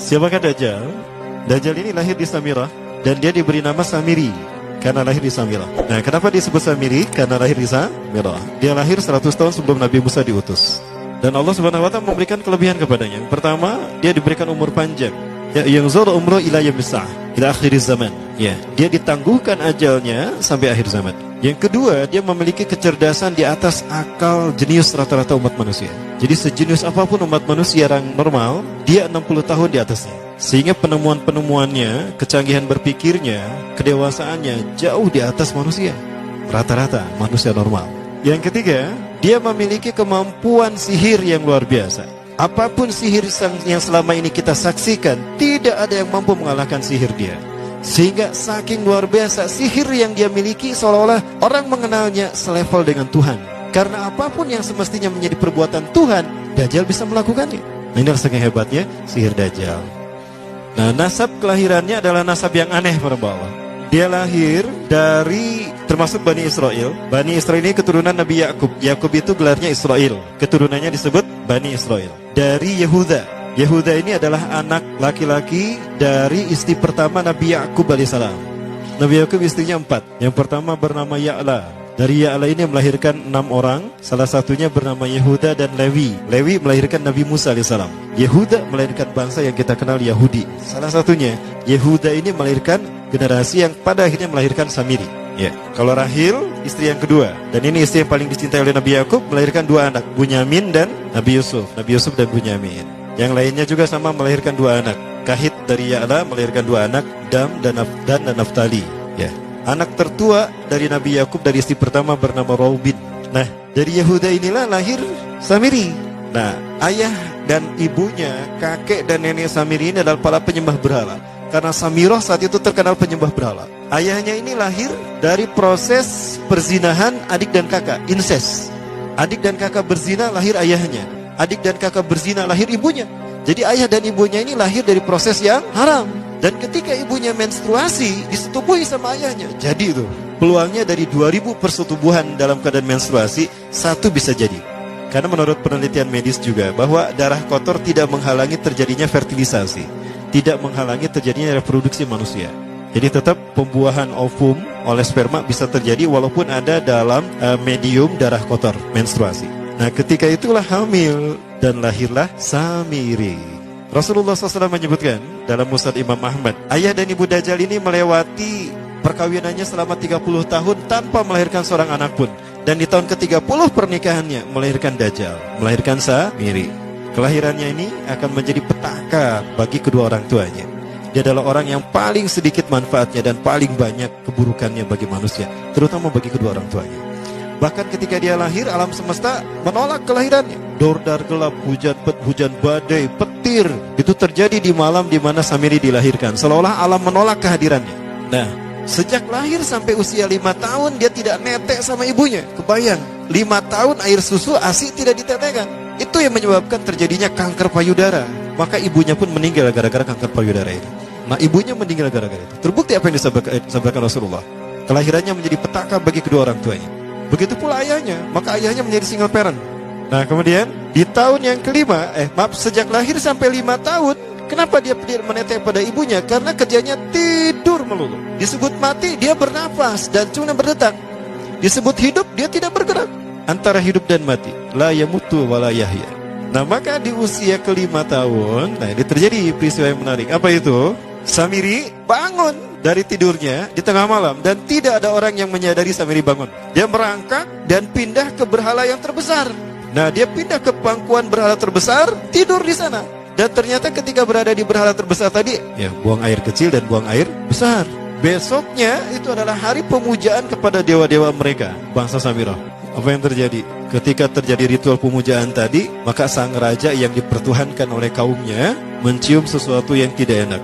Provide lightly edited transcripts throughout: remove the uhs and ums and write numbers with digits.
Siapakah Dajjal? Dajjal ini lahir di Samirah dan dia diberi nama Samiri karena lahir di Samirah. Nah, kenapa disebut Samiri? Karena lahir di Samirah. Dia lahir 100 tahun sebelum Nabi Musa diutus. Dan Allah Subhanahu wa taala memberikan kelebihan kepadanya. Yang pertama, dia diberikan umur panjang. Ya, yang zul umru ila yamsah ila akhir zaman. Ya, dia ditangguhkan ajalnya sampai akhir zaman. Yang kedua, dia memiliki kecerdasan di atas akal jenius rata-rata umat manusia. Jadi sejenius apapun umat manusia yang normal, dia 60 tahun di atasnya. Sehingga penemuan-penemuannya, kecanggihan berpikirnya, kedewasaannya jauh di atas manusia. Rata-rata manusia normal. Yang ketiga, dia memiliki kemampuan sihir yang luar biasa. Apapun sihir yang selama ini kita saksikan, tidak ada yang mampu mengalahkan sihir dia. Sehingga saking luar biasa sihir yang dia miliki, seolah-olah orang mengenalnya selevel dengan Tuhan. Karena apapun yang semestinya menjadi perbuatan Tuhan, Dajjal bisa melakukannya. Nah, ini saking hebatnya sihir Dajjal. Nah, nasab kelahirannya adalah nasab yang aneh para Allah. Dia lahir dari termasuk Bani Israel. Bani Israel ini keturunan Nabi Yakub. Yakub itu gelarnya Israel. Keturunannya disebut Bani Israel. Dari Yehuda. Yehuda ini adalah anak laki-laki dari istri pertama Nabi Yakub alaihissalam. Nabi Yakub istrinya 4. Yang pertama bernama Ya'la. Dari Ya'la ini melahirkan 6 orang. Salah satunya bernama Yehuda dan Lewi. Lewi melahirkan Nabi Musa alaihissalam. Yehuda melahirkan bangsa yang kita kenal Yahudi. Salah satunya Yehuda ini melahirkan generasi yang pada akhirnya melahirkan Samiri. Ya. Kalau Rahil istri yang kedua, dan ini istri yang paling dicintai oleh Nabi Yakub, melahirkan 2 anak, Bunyamin dan Nabi Yusuf. Nabi Yusuf dan Bunyamin. Yang lainnya juga sama melahirkan 2 anak. Kahit dari Ya'la melahirkan 2 anak, Dam dan Naftali. Ya. Anak tertua dari Nabi Yakub dari istri pertama bernama Raubin. Nah, dari Yehuda inilah lahir Samiri. Nah, ayah dan ibunya, kakek dan nenek Samiri ini adalah para penyembah berhala. Karena Samirah saat itu terkenal penyembah berhala. Ayahnya ini lahir dari proses perzinahan adik dan kakak, incest. Adik dan kakak berzina, lahir ayahnya. Adik dan kakak berzina, lahir ibunya. Jadi ayah dan ibunya ini lahir dari proses yang haram. Dan ketika ibunya menstruasi, disetubuhi sama ayahnya. Jadi itu, peluangnya dari 2000 persetubuhan dalam keadaan menstruasi, 1 bisa jadi. Karena menurut penelitian medis juga, bahwa darah kotor tidak menghalangi terjadinya fertilisasi, tidak menghalangi terjadinya reproduksi manusia. Jadi tetap pembuahan ovum oleh sperma bisa terjadi walaupun ada dalam medium darah kotor, menstruasi. Nah, ketika itulah hamil dan lahirlah Samiri. Rasulullah SAW menyebutkan dalam Musnad Imam Ahmad, ayah dan ibu Dajjal ini melewati perkawinannya selama 30 tahun tanpa melahirkan seorang anak pun. Dan di tahun ke-30 pernikahannya melahirkan Dajjal, melahirkan Samiri. Kelahirannya ini akan menjadi petaka bagi kedua orang tuanya. Dia adalah orang yang paling sedikit manfaatnya dan paling banyak keburukannya bagi manusia, terutama bagi kedua orang tuanya. Bahkan ketika dia lahir, alam semesta menolak kelahirannya. Dordar gelap, hujan badai, petir, itu terjadi di malam di mana Samiri dilahirkan. Seolah-olah alam menolak kehadirannya. Nah, sejak lahir sampai usia 5 tahun dia tidak netek sama ibunya. Kebayang, 5 tahun air susu ASI tidak ditetekkan. Itu yang menyebabkan terjadinya kanker payudara. Maka ibunya pun meninggal gara-gara kanker payudara ini. Nah, ibunya meninggal gara-gara itu. Terbukti apa yang disampaikan Rasulullah. Kelahirannya menjadi petaka bagi kedua orang tuanya. Begitu pula ayahnya, maka ayahnya menjadi single parent. Nah, kemudian di tahun yang kelima, sejak lahir sampai 5 tahun, kenapa dia tidak menetek pada ibunya? Karena kerjanya tidur melulu. Disebut mati, dia bernafas dan cuma berdetak. Disebut hidup, dia tidak bergerak. Antara hidup dan mati, la yamutu wa la yahya. Nah, maka di usia ke-5 tahun, nah ini terjadi peristiwa yang menarik. Apa itu? Samiri bangun dari tidurnya di tengah malam dan tidak ada orang yang menyadari Samiri bangun. Dia merangkak dan pindah ke berhala yang terbesar. Nah, dia pindah ke pangkuan berhala terbesar, tidur di sana. Dan ternyata ketika berada di berhala terbesar tadi, ya buang air kecil dan buang air besar. Besoknya itu adalah hari pemujaan kepada dewa-dewa mereka, bangsa Samirah. Apa yang terjadi? Ketika terjadi ritual pemujaan tadi, maka sang raja yang dipertuhankan oleh kaumnya mencium sesuatu yang tidak enak.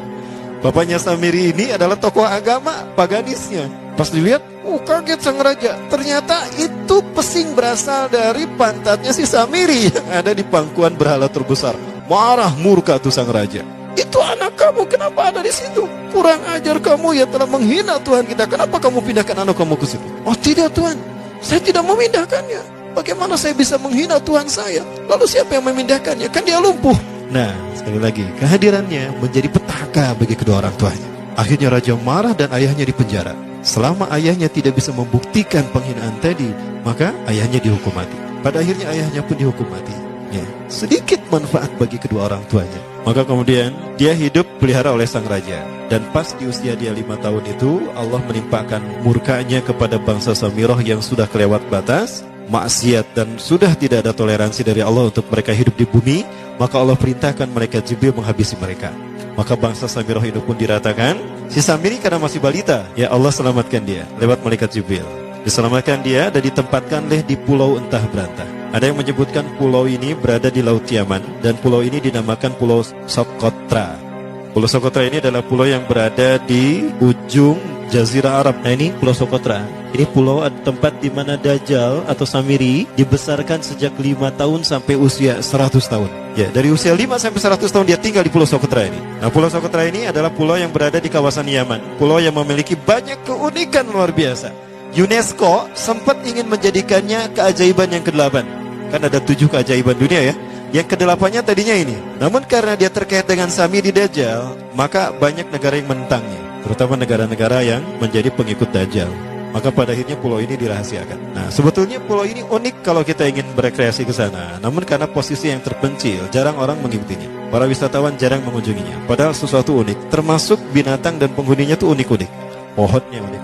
Bapaknya Samiri ini adalah tokoh agama paganisnya. Pas dilihat, kaget sang raja. Ternyata itu pesing berasal dari pantatnya si Samiri yang ada di pangkuan berhala terbesar. Marah murka tuh sang raja. Itu anak kamu, kenapa ada di situ? Kurang ajar kamu yang telah menghina Tuhan kita. Kenapa kamu pindahkan anak kamu ke situ? Oh tidak Tuhan, saya tidak memindahkannya. Bagaimana saya bisa menghina Tuhan saya? Lalu siapa yang memindahkannya? Kan dia lumpuh. Nah, sekali lagi, kehadirannya menjadi petaka bagi kedua orang tuanya. Akhirnya raja marah dan ayahnya dipenjara. Selama ayahnya tidak bisa membuktikan penghinaan tadi, maka ayahnya dihukum mati. Pada akhirnya ayahnya pun dihukum mati. Ya, sedikit manfaat bagi kedua orang tuanya. Maka kemudian dia hidup pelihara oleh sang raja. Dan pas di usia dia 5 tahun itu, Allah menimpakan murkanya kepada bangsa Samirah yang sudah kelewat batas, maksiat, dan sudah tidak ada toleransi dari Allah untuk mereka hidup di bumi. Maka Allah perintahkan mereka Jibril menghabisi mereka. Maka bangsa Samirah itu pun diratakan. Si Samiri karena masih balita, ya Allah selamatkan dia lewat malaikat Jibril. Diselamatkan dia dan ditempatkanlah di pulau entah berantah. Ada yang menyebutkan pulau ini berada di Laut Yaman, dan pulau ini dinamakan Pulau Socotra. Pulau Socotra ini adalah pulau yang berada di ujung Jazirah Arab. Nah, ini Pulau Socotra. Ini pulau tempat di mana Dajjal atau Samiri dibesarkan sejak 5 tahun sampai usia 100 tahun. Ya, dari usia 5 sampai 100 tahun dia tinggal di Pulau Socotra ini. Nah, Pulau Socotra ini adalah pulau yang berada di kawasan Yaman. Pulau yang memiliki banyak keunikan luar biasa. UNESCO sempat ingin menjadikannya keajaiban yang ke-8. Kan ada 7 keajaiban dunia ya. Yang ke-8-nya tadinya ini. Namun karena dia terkait dengan Samiri Dajjal, maka banyak negara yang menentangnya, terutama negara-negara yang menjadi pengikut Dajjal. Maka pada akhirnya pulau ini dirahasiakan. Nah, sebetulnya pulau ini unik kalau kita ingin berekreasi ke sana. Namun karena posisi yang terpencil, jarang orang mengikutinya. Para wisatawan jarang mengunjunginya. Padahal sesuatu unik, termasuk binatang dan penghuninya tuh unik-unik. Pohonnya unik.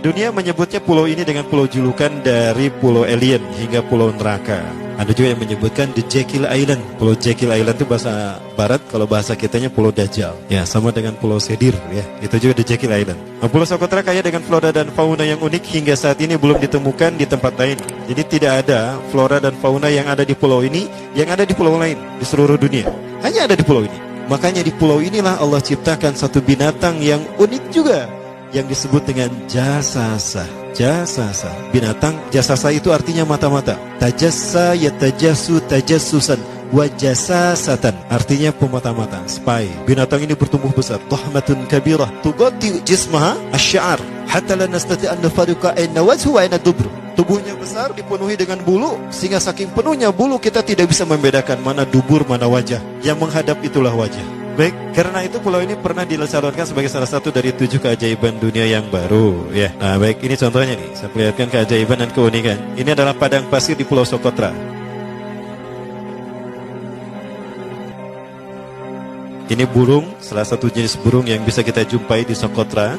Dunia menyebutnya pulau ini dengan pulau julukan dari pulau alien hingga pulau neraka. Ada juga yang menyebutkan The Jekyll Island. Pulau Jekyll Island itu bahasa barat, kalau bahasa kitanya Pulau Dajjal. Ya, sama dengan Pulau Sedir ya. Itu juga The Jekyll Island. Nah, Pulau Socotra kaya dengan flora dan fauna yang unik hingga saat ini belum ditemukan di tempat lain. Jadi tidak ada flora dan fauna yang ada di pulau ini yang ada di pulau lain di seluruh dunia. Hanya ada di pulau ini. Makanya di pulau inilah Allah ciptakan satu binatang yang unik juga, yang disebut dengan jasasa. Jasasa, binatang jasasa itu artinya mata-mata. Tajassa yatajassu tajassusan wa jasasatan, artinya pemata-mata, spy. Binatang ini bertumbuh besar, tahmatun kabirah tughatti jismaha asy-sya'r hatta la nastati an nafariqa ayna wajhu wa ayna dubur. Tubuhnya besar, dipenuhi dengan bulu, sehingga saking penuhnya bulu kita tidak bisa membedakan mana dubur, mana wajah. Yang menghadap itulah wajah. Baik, karena itu pulau ini pernah dilesarkan sebagai salah satu dari 7 keajaiban dunia yang baru ya. Nah baik, ini contohnya nih, saya perlihatkan keajaiban dan keunikan. Ini adalah padang pasir di Pulau Socotra. Ini burung, salah satu jenis burung yang bisa kita jumpai di Socotra.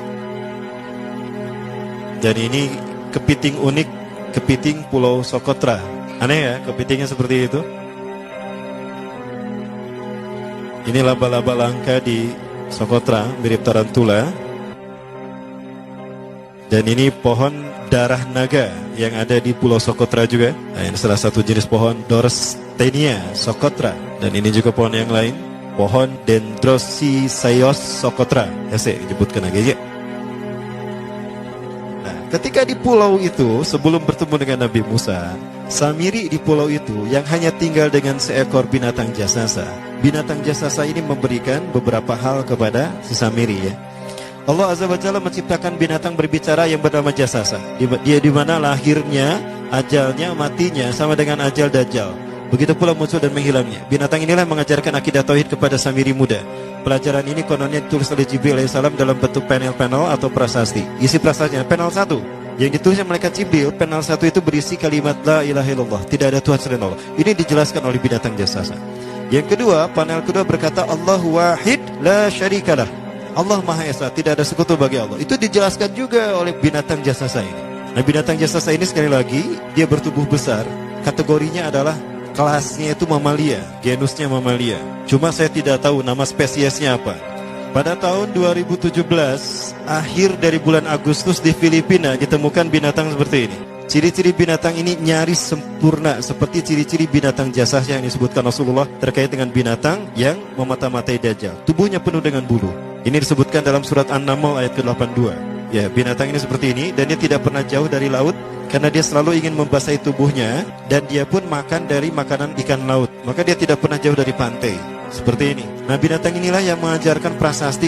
Dan ini kepiting unik, kepiting Pulau Socotra. Aneh ya, kepitingnya seperti itu. Ini laba-laba langka di Socotra, mirip tarantula. Dan ini pohon darah naga yang ada di Pulau Socotra juga. Nah, ini salah satu jenis pohon Dorstenia Socotra. Dan ini juga pohon yang lain, pohon Dendrosisaios Socotra. Ya saya sebutkan lagi ya. Nah, ketika di pulau itu sebelum bertemu dengan Nabi Musa, Samiri di pulau itu yang hanya tinggal dengan seekor binatang jasasa. Binatang jasasa ini memberikan beberapa hal kepada si Samiri ya. Allah Azza wa Jalla menciptakan binatang berbicara yang bernama jasasa. Dia di mana lahirnya, ajalnya, matinya sama dengan ajal Dajjal. Begitu pula muncul dan menghilangnya. Binatang inilah mengajarkan akidah tauhid kepada Samiri muda. Pelajaran ini kononnya ditulis oleh Jibril alaihissalam dalam bentuk panel-panel atau prasasti. Isi prasastinya panel 1. Yang ditulisnya malaikat Jibril, panel 1 itu berisi kalimat la ilaha illallah, tidak ada Tuhan selain Allah. Ini dijelaskan oleh binatang jasasa. Yang kedua, panel kedua berkata Allahu wahid la syarikalah. Allah Maha Esa, tidak ada sekutu bagi Allah. Itu dijelaskan juga oleh binatang jasasa ini. Nah, binatang jasasa ini sekali lagi dia bertubuh besar. Kategorinya adalah kelasnya itu mamalia, genusnya mamalia. Cuma saya tidak tahu nama spesiesnya apa. Pada tahun 2017, akhir dari bulan Agustus di Filipina ditemukan binatang seperti ini. Ciri-ciri binatang ini nyaris sempurna seperti ciri-ciri binatang jasasa yang disebutkan Rasulullah terkait dengan binatang yang memata-matai Dajjal. Tubuhnya penuh dengan bulu. Ini disebutkan dalam surat An-Naml ayat ke-82. Ya, binatang ini seperti ini dan dia tidak pernah jauh dari laut karena dia selalu ingin membasahi tubuhnya dan dia pun makan dari makanan ikan laut. Maka dia tidak pernah jauh dari pantai. Seperti ini. Nah, binatang inilah yang mengajarkan prasasti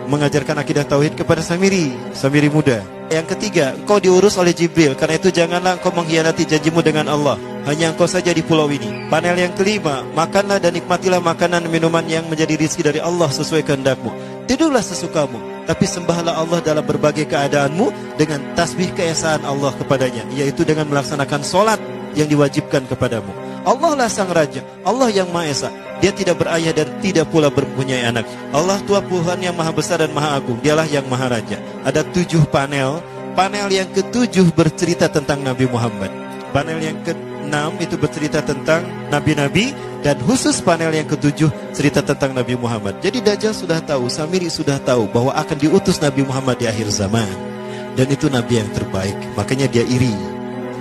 mengajarkan akidah tauhid kepada Samiri muda. Yang ketiga, engkau diurus oleh Jibril, karena itu janganlah engkau mengkhianati janjimu dengan Allah. hanya engkau saja di pulau ini. Panel yang kelima, makanlah dan nikmatilah makanan dan minuman yang menjadi rizki dari Allah sesuai kehendakmu. Tidurlah sesukamu, tapi sembahlah Allah dalam berbagai keadaanmu dengan tasbih keesaan Allah kepadanya, yaitu dengan melaksanakan solat yang diwajibkan kepadamu. Allah lah sang raja, Allah yang Maha Esa. Dia tidak berayah dan tidak pula mempunyai anak. Allah Tuhan Tuhan yang maha besar dan maha agung. Dialah yang maha raja. Ada 7 panel. Panel yang ke-7 bercerita tentang Nabi Muhammad. Panel yang ke-6 itu bercerita tentang nabi-nabi. Dan khusus panel yang ke-7 cerita tentang Nabi Muhammad. Jadi Dajjal sudah tahu, Samiri sudah tahu bahwa akan diutus Nabi Muhammad di akhir zaman. Dan itu Nabi yang terbaik. Makanya dia iri.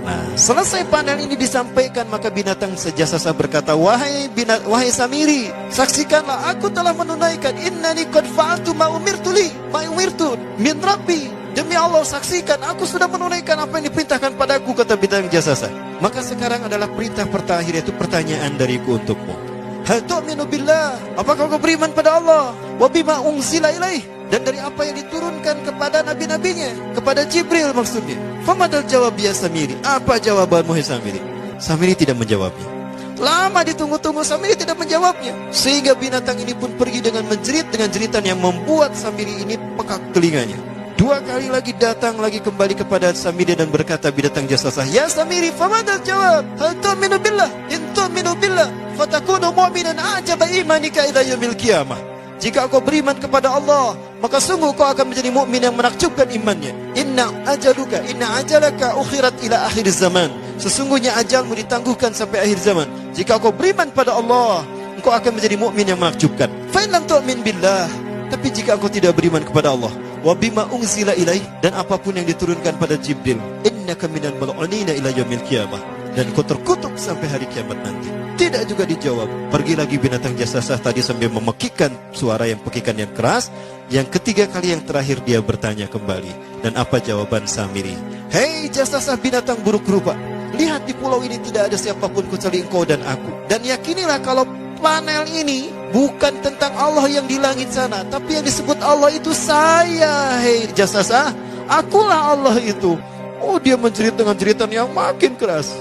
Nah, selesai panel ini disampaikan, maka binatang sejasasa berkata, wahai Samiri, saksikanlah aku telah menunaikan, innani qad fa'altu ma umirtu min rabbi. Demi Allah, saksikan aku sudah menunaikan apa yang diperintahkan padaku, kata binatang jasasa. Maka sekarang adalah perintah terakhir, yaitu pertanyaan dariku untukmu. Hal tu'minu billah, apakah kau beriman pada Allah? Wa bima unzila ilaih, dan dari apa yang diturunkan kepada nabi-nabinya, kepada Jibril maksudnya. Famadal jawab ya Samiri, apa jawabanmu ya Samiri? Samiri tidak menjawabnya. Lama ditunggu-tunggu, Samiri tidak menjawabnya. Sehingga binatang ini pun pergi dengan menjerit, dengan jeritan yang membuat Samiri ini pekak telinganya. 2 kali lagi datang lagi kembali kepada Samiri dan berkata binatang jasasa, ya Samiri, famadal jawab? Hal tu'minu billah, in tu'minu billah fatakunu mu'minan ajaba imanika ila yaumil qiyamah. Jika kau beriman kepada Allah, maka sungguh kau akan menjadi mukmin yang menakjubkan imannya. Inna ajalaka ukhirat ila akhir zaman. Sesungguhnya ajalmu ditangguhkan sampai akhir zaman. Jika kau beriman pada Allah, engkau akan menjadi mukmin yang menakjubkan. Fa in lam tu'min billah, tapi jika engkau tidak beriman kepada Allah, wa bima unzila ilaih, dan apapun yang diturunkan pada Jibril, innaka minal mal'unina ila yaumil qiyamah, dan kau terkutuk sampai hari kiamat nanti. Tidak juga dijawab. Pergi lagi binatang jasasa tadi sambil memekikkan suara yang pekikan yang keras. Yang ketiga kali yang terakhir dia bertanya kembali. Dan apa jawaban Samiri? Hei jasasa binatang buruk rupa, lihat di pulau ini tidak ada siapapun kecuali engkau dan aku. Dan yakinilah kalau panel ini bukan tentang Allah yang di langit sana, tapi yang disebut Allah itu saya. Hei jasasa, akulah Allah itu. Oh, dia menjerit dengan jeritan yang makin keras.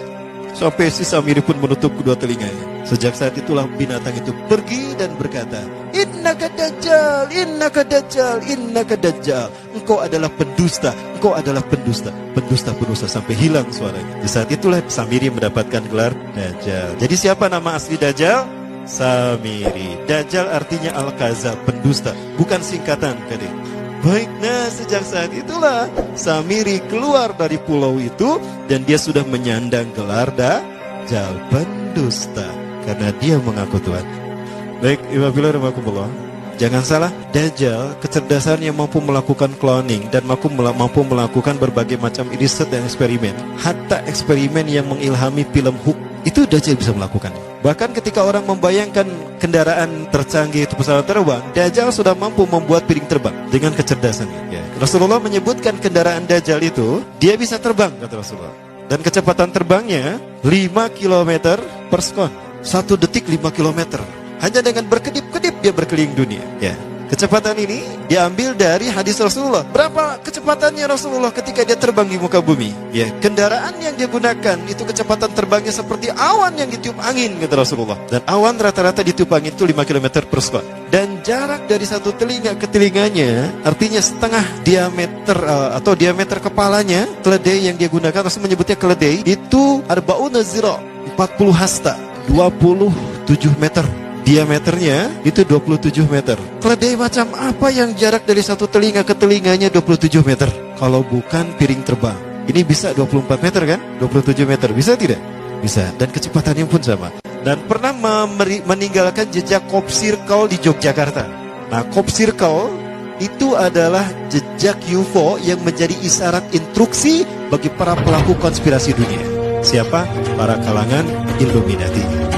Sampai si Samiri pun menutup kedua telinganya. Sejak saat itulah binatang itu pergi dan berkata, innaka dajjal, innaka dajjal, innaka dajjal. Engkau adalah pendusta, engkau adalah pendusta, pendusta sampai hilang suaranya. Di saat itulah Samiri mendapatkan gelar Dajjal. Jadi siapa nama asli Dajjal? Samiri. Dajjal artinya Al-Kazab, pendusta, bukan singkatan kadek. Baik, nah sejak saat itulah Samiri keluar dari pulau itu dan dia sudah menyandang gelar Dajjal, pendusta, karena dia mengaku Tuhan. Baik, Iwabillah, jangan salah, Dajjal kecerdasannya mampu melakukan cloning dan mampu melakukan berbagai macam riset dan eksperimen. Hatta eksperimen yang mengilhami film Hook itu Dajjal bisa melakukan. Bahkan ketika orang membayangkan kendaraan tercanggih itu pesawat terbang, Dajjal sudah mampu membuat piring terbang dengan kecerdasannya. Ya. Rasulullah menyebutkan kendaraan Dajjal itu dia bisa terbang, kata Rasulullah. Dan kecepatan terbangnya 5 km per sekon. 1 detik 5 km. Hanya dengan berkedip-kedip dia berkeliling dunia. Ya. Kecepatan ini diambil dari hadis Rasulullah. Berapa kecepatannya Rasulullah ketika dia terbang di muka bumi? Ya, kendaraan yang dia gunakan itu kecepatan terbangnya seperti awan yang ditiup angin, kata Rasulullah. Dan awan rata-rata ditiup angin itu 5 km per sekon. Dan jarak dari satu telinga ke telinganya, artinya setengah diameter atau diameter kepalanya, keledai yang dia gunakan, Rasul menyebutnya keledai, itu arba'una zira, 40 hasta, 27 meter. Diameternya itu 27 meter. Keledai macam apa yang jarak dari satu telinga ke telinganya 27 meter? Kalau bukan piring terbang. Ini bisa 24 meter kan? 27 meter, bisa tidak? Bisa, dan kecepatannya pun sama. Dan pernah meninggalkan jejak Cop Circle di Yogyakarta. Nah, Cop Circle itu adalah jejak UFO yang menjadi isyarat instruksi bagi para pelaku konspirasi dunia. Siapa? Para kalangan Illuminati.